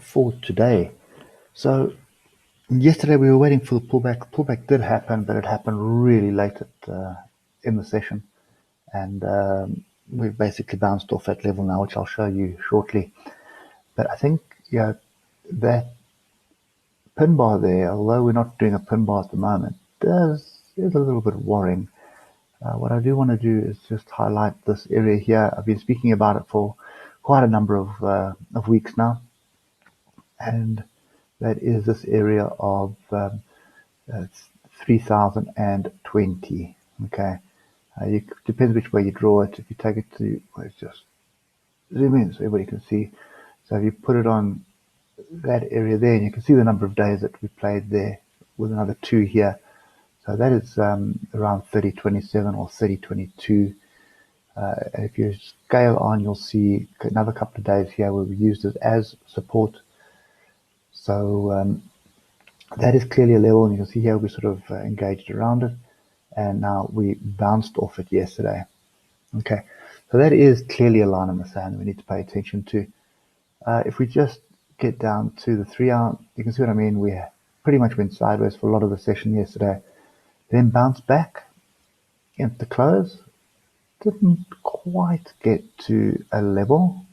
for today. So yesterday we were waiting for the pullback. Pullback did happen, but it happened really late in the session, and we've basically bounced off that level now, which I'll show you shortly. But I think that pin bar there, although we're not doing a pin bar at the moment, is a little bit worrying. What I do want to do is just highlight this area here. I've been speaking about it for quite a number of weeks now, and that is this area of 3020. Okay, depends which way you draw it. If you take it to, let's just zoom in so everybody can see. So if you put it on that area there, and you can see the number of days that we played there with another 2 here. So that is around 3027 or 3022. And if you scale on, you'll see another couple of days here where we used it as support. So that is clearly a level, and you can see here we sort of engaged around it, and now we bounced off it yesterday. Okay, so that is clearly a line in the sand we need to pay attention to. If we just get down to the 3 hour, you can see what I mean. We pretty much went sideways for a lot of the session yesterday, then bounced back at the close. Didn't quite get to a level.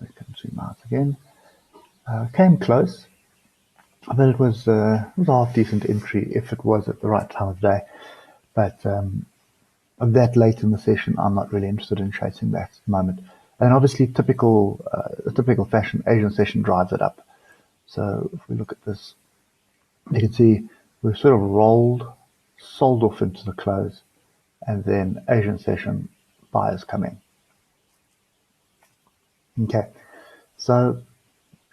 We can zoom out again. Came close, but it was a half decent entry if it was at the right time of day. But of that late in the session, I'm not really interested in chasing that at the moment. And obviously, typical fashion, Asian session drives it up. So if we look at this, you can see we've sort of rolled, sold off into the close, and then Asian session buyers come in. Okay, so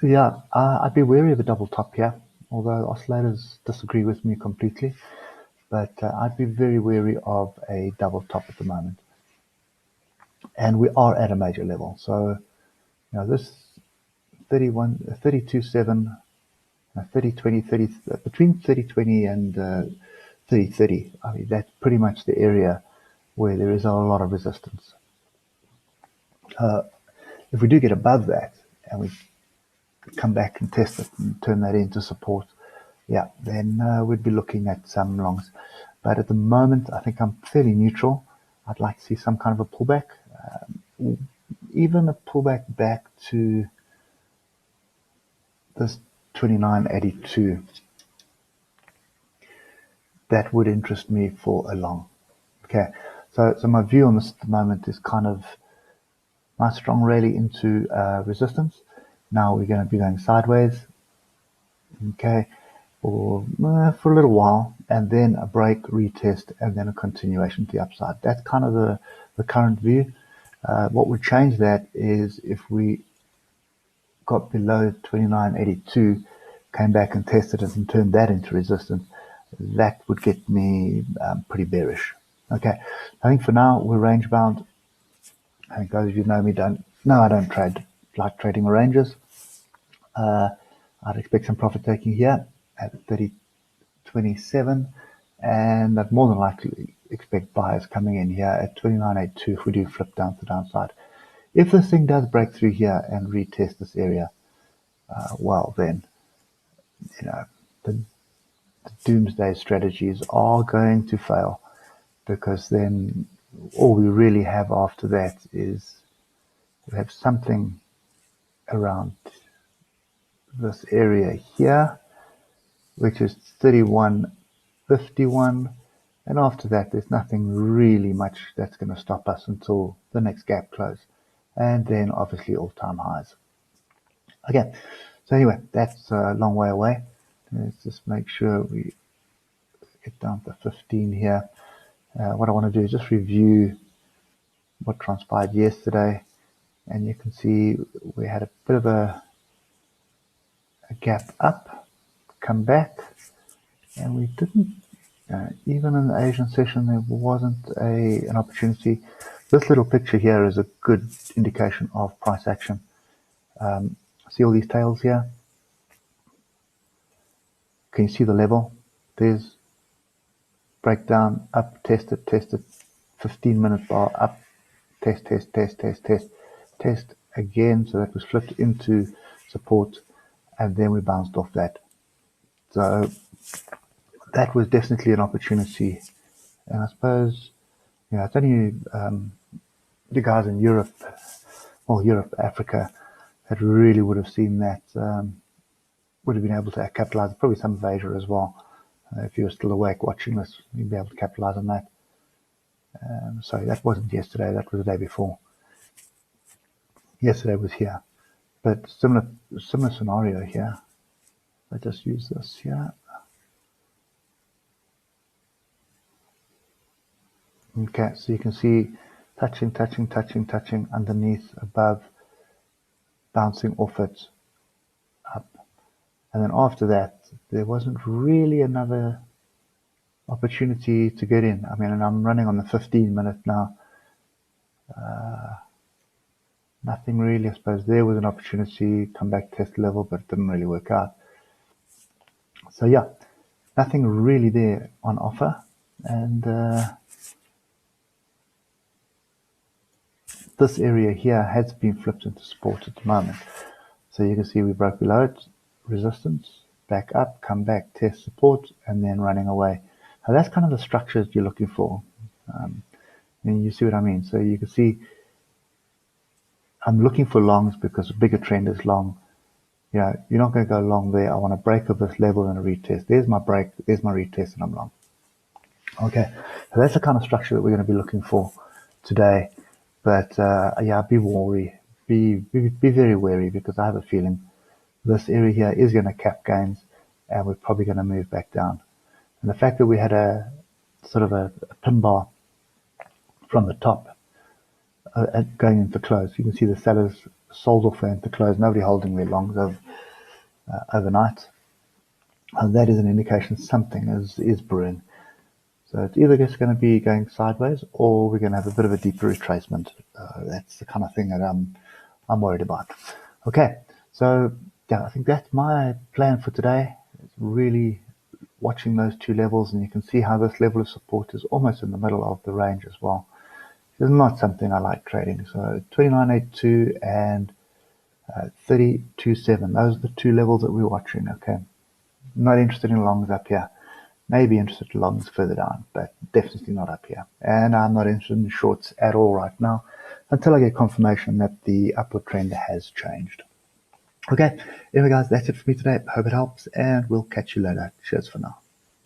yeah, I'd be wary of a double top here, although oscillators disagree with me completely. But I'd be very wary of a double top at the moment. And we are at a major level. So, this 32.7, 30.20, 30, between 30.20 and 30.30, I mean, that's pretty much the area where there is a lot of resistance. If we do get above that and we come back and test it and turn that into support, then we'd be looking at some longs. But at the moment, I think I'm fairly neutral. I'd like to see some kind of a pullback, even a pullback back to this 29.82. That would interest me for a long. Okay, so my view on this at the moment is kind of nice strong rally into resistance. Now we're going to be going sideways. Okay, for a little while, and then a break, retest, and then a continuation to the upside. That's kind of the current view. What would change that is if we got below 29.82, came back and tested it and turned that into resistance. That would get me pretty bearish. Okay, I think for now we're range bound. I think those of you who know me I don't like trading ranges. I'd expect some profit taking here at 30.27, and I'd more than likely expect buyers coming in here at 29.82 if we do flip down to the downside. If this thing does break through here and retest this area, well then, the doomsday strategies are going to fail, because then all we really have after that is we have something around this area here, which is 31.51, and after that there's nothing really much that's going to stop us until the next gap close, and then obviously all-time highs. Okay, so anyway, that's a long way away. Let's just make sure we get down to 15 here. What I want to do is just review what transpired yesterday, and you can see we had a bit of a gap up, come back, and we didn't, even in the Asian session, there wasn't an opportunity. This little picture here is a good indication of price action. See all these tails here? Can you see the level? There's breakdown, up, test it, 15-minute bar, up, test again. So that was flipped into support, and then we bounced off that. So that was definitely an opportunity. And I suppose, it's only the guys in Europe, Europe, Africa, that really would have seen that, would have been able to capitalize. Probably some of Asia as well. If you were still awake watching this, you'd be able to capitalize on that. Sorry, that wasn't yesterday. That was the day before. Yesterday was here, but similar scenario here. I just use this here. Okay, so you can see touching underneath, above, bouncing off it, up. And then after that, there wasn't really another opportunity to get in. I mean, and I'm running on the 15-minute now. Nothing really. I suppose there was an opportunity, come back, test level, but it didn't really work out. So yeah, nothing really there on offer. And this area here has been flipped into support at the moment. So you can see we broke below it, resistance, back up, come back, test support, and then running away. Now that's kind of the structures you're looking for. And you see what I mean? So you can see I'm looking for longs because the bigger trend is long. You're not going to go long there. I want to break of this level and a retest. There's my break, there's my retest, and I'm long. Okay, so that's the kind of structure that we're going to be looking for today. But be wary, be very wary, because I have a feeling this area here is going to cap gains, and we're probably going to move back down. And the fact that we had a sort of a pin bar from the top going into close, you can see the sellers sold off into close. Nobody holding their longs overnight. And that is an indication something is brewing. So it's either just going to be going sideways, or we're going to have a bit of a deeper retracement. That's the kind of thing that I'm worried about. Okay, so I think that's my plan for today. It's really watching those two levels, and you can see how this level of support is almost in the middle of the range as well. It's not something I like trading. So 29.82 and 32.7. Those are the two levels that we're watching. Okay, not interested in longs up here. Maybe interested in longs further down, but definitely not up here. And I'm not interested in shorts at all right now until I get confirmation that the upward trend has changed. Okay, anyway guys, that's it for me today. Hope it helps, and we'll catch you later. Cheers for now.